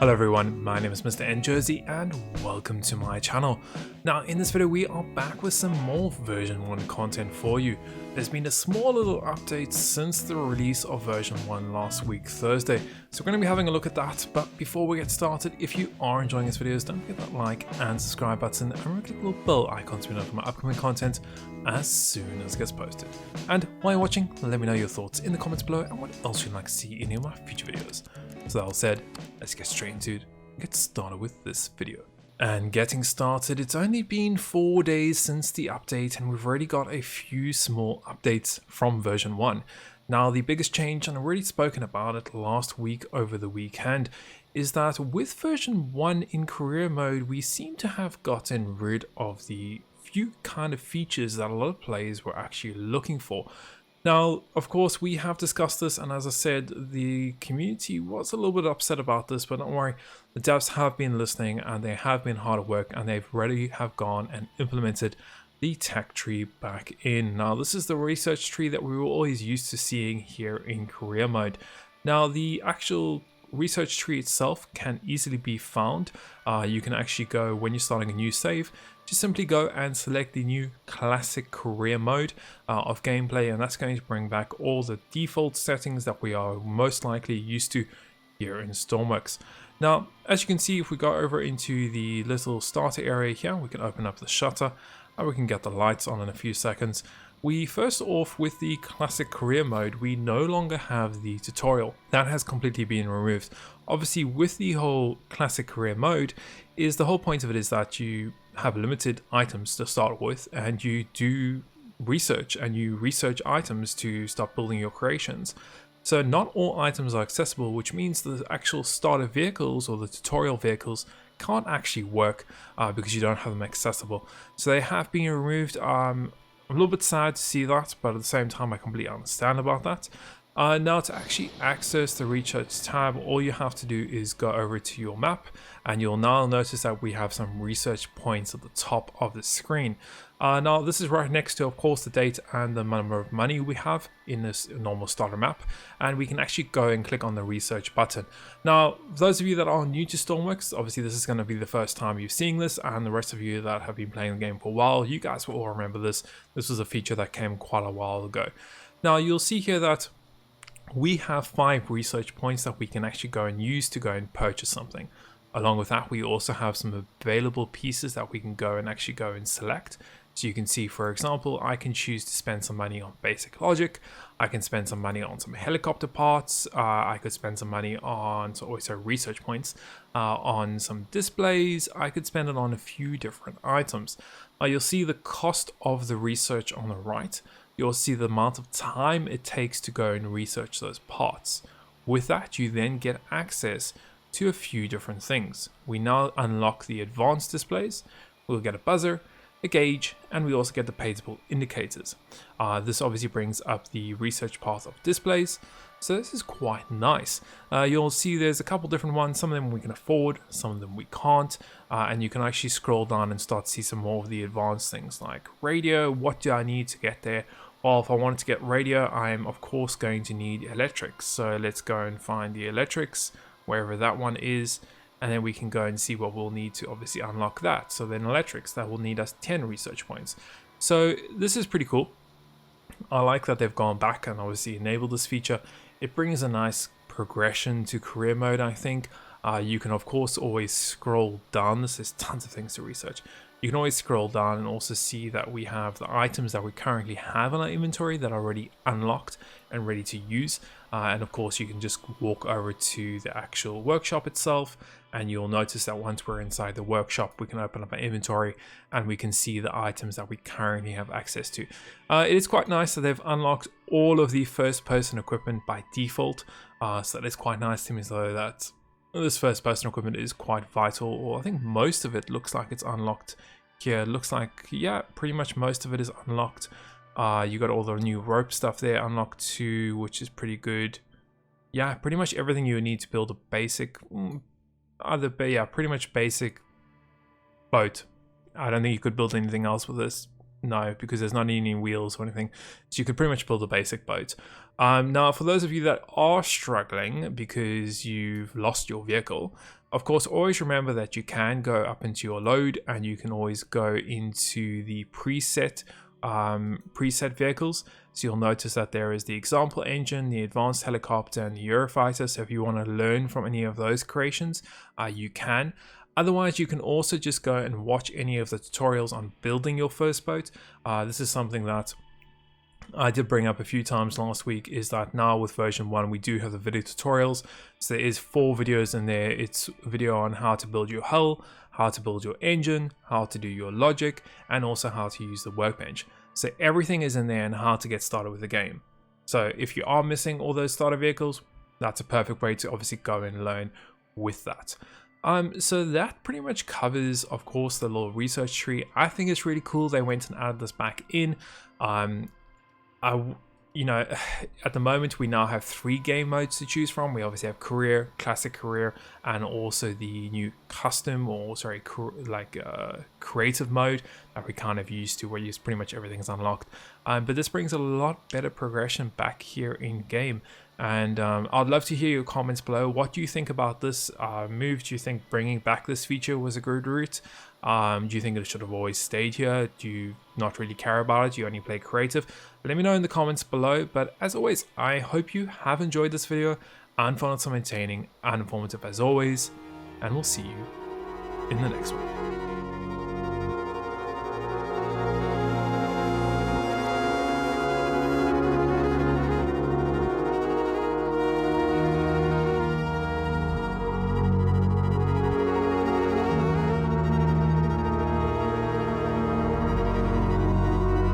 Hello everyone, my name is MrNJersey and welcome to my channel. Now in this video we are back with some more version 1 content for you. There's been a small little update since the release of version 1 last week Thursday, so we're going to be having a look at that. But before we get started, if you are enjoying these videos, don't forget that like and subscribe button and remember to click the little bell icon to be notified of my upcoming content as soon as it gets posted. And while you're watching, let me know your thoughts in the comments below and what else you'd like to see in any of my future videos. So that all said, let's get straight into it and get started with this video. And getting started, it's only been 4 days since the update and we've already got a few small updates from version 1. Now the biggest change, and I've already spoken about it last week over the weekend, is that with version 1 in career mode we seem to have gotten rid of the few kind of features that a lot of players were actually looking for. Now, of course, we have discussed this, and as I said, the community was a little bit upset about this, but don't worry, the devs have been listening and they have been hard at work and they've already have gone and implemented the tech tree back in. Now, this is the research tree that we were always used to seeing here in career mode. Now, the actual research tree itself can easily be found. You can actually go, when you're starting a new save, just simply go and select the new classic career mode of gameplay, and that's going to bring back all the default settings that we are most likely used to here in Stormworks. Now, as you can see, if we go over into the little starter area here, we can open up the shutter and we can get the lights on in a few seconds. We first off with the classic career mode, we no longer have the tutorial. That has completely been removed. Obviously with the whole classic career mode, is the whole point of it is that you have limited items to start with and you do research and you research items to start building your creations. So not all items are accessible, which means the actual starter vehicles or the tutorial vehicles can't actually work because you don't have them accessible. So they have been removed. I'm a little bit sad to see that, but at the same time I completely understand about that. Now to actually access the research tab, all you have to do is go over to your map and you'll now notice that we have some research points at the top of the screen. Now this is right next to, of course, the date and the number of money we have in this normal starter map, and we can actually go and click on the research button. Now those of you that are new to Stormworks, obviously this is going to be the first time you're seeing this, and the rest of you that have been playing the game for a while, you guys will all remember this. This was a feature that came quite a while ago. Now you'll see here that we have 5 research points that we can actually go and use to go and purchase something. Along with that, we also have some available pieces that we can go and select. So you can see, for example, I can choose to spend some money on basic logic. I can spend some money on some helicopter parts. I could spend some money on research points on some displays. I could spend it on a few different items. You'll see the cost of the research on the right. You'll see the amount of time it takes to go and research those parts. With that, you then get access to a few different things. We now unlock the advanced displays. We'll get a buzzer, a gauge, and we also get the pageable indicators. This obviously brings up the research path of displays, so this is quite nice. You'll see there's a couple different ones. Some of them we can afford, some of them we can't, and you can actually scroll down and start to see some more of the advanced things like radio. What do I need to get there? Well, if I wanted to get radio, I'm of course going to need electrics, so let's go and find the electrics wherever that one is, and then we can go and see what we'll need to obviously unlock that. So then electrics, that will need us 10 research points. So this is pretty cool. I like that they've gone back and obviously enabled this feature. It brings a nice progression to career mode, I think. You can of course always scroll down. There's tons of things to research. You can always scroll down and also see that we have the items that we currently have in our inventory that are already unlocked and ready to use. And of course you can just walk over to the actual workshop itself, and you'll notice that once we're inside the workshop we can open up our inventory and we can see the items that we currently have access to. It is quite nice that they've unlocked all of the first person equipment by default, so that is quite nice to me, though that this first person equipment is quite vital, or I think most of it looks like it's unlocked here. It looks like, yeah, pretty much most of it is unlocked. You got all the new rope stuff there unlocked too, which is pretty good. Yeah, pretty much everything you need to build a basic, pretty much basic boat. I don't think you could build anything else with this. No, because there's not any wheels or anything. So you could pretty much build a basic boat. Now, for those of you that are struggling because you've lost your vehicle, Of course, always remember that you can go up into your load and you can always go into the preset vehicles. So you'll notice that there is the example engine, the advanced helicopter, and the Eurofighter. So if you want to learn from any of those creations, you can. Otherwise, you can also just go and watch any of the tutorials on building your first boat. This is something that I did bring up a few times last week, is that now with version 1 we do have the video tutorials. So there is 4 videos in there. It's a video on how to build your hull, how to build your engine, how to do your logic, and also how to use the workbench. So everything is in there and how to get started with the game. So if you are missing all those starter vehicles, that's a perfect way to obviously go and learn with that. So that pretty much covers, of course, the little research tree. I think it's really cool they went and added this back in. You know, at the moment we now have 3 game modes to choose from. We obviously have career, classic career, and also the new custom, or sorry, creative mode that we kind of used to, where pretty much everything's unlocked. But this brings a lot better progression back here in game. And I'd love to hear your comments below. What do you think about this move? Do you think bringing back this feature was a good route? Do you think it should have always stayed here? Do you not really care about it? Do you only play creative? Let me know in the comments below. But as always, I hope you have enjoyed this video and found it some entertaining and informative as always. And we'll see you in the next one.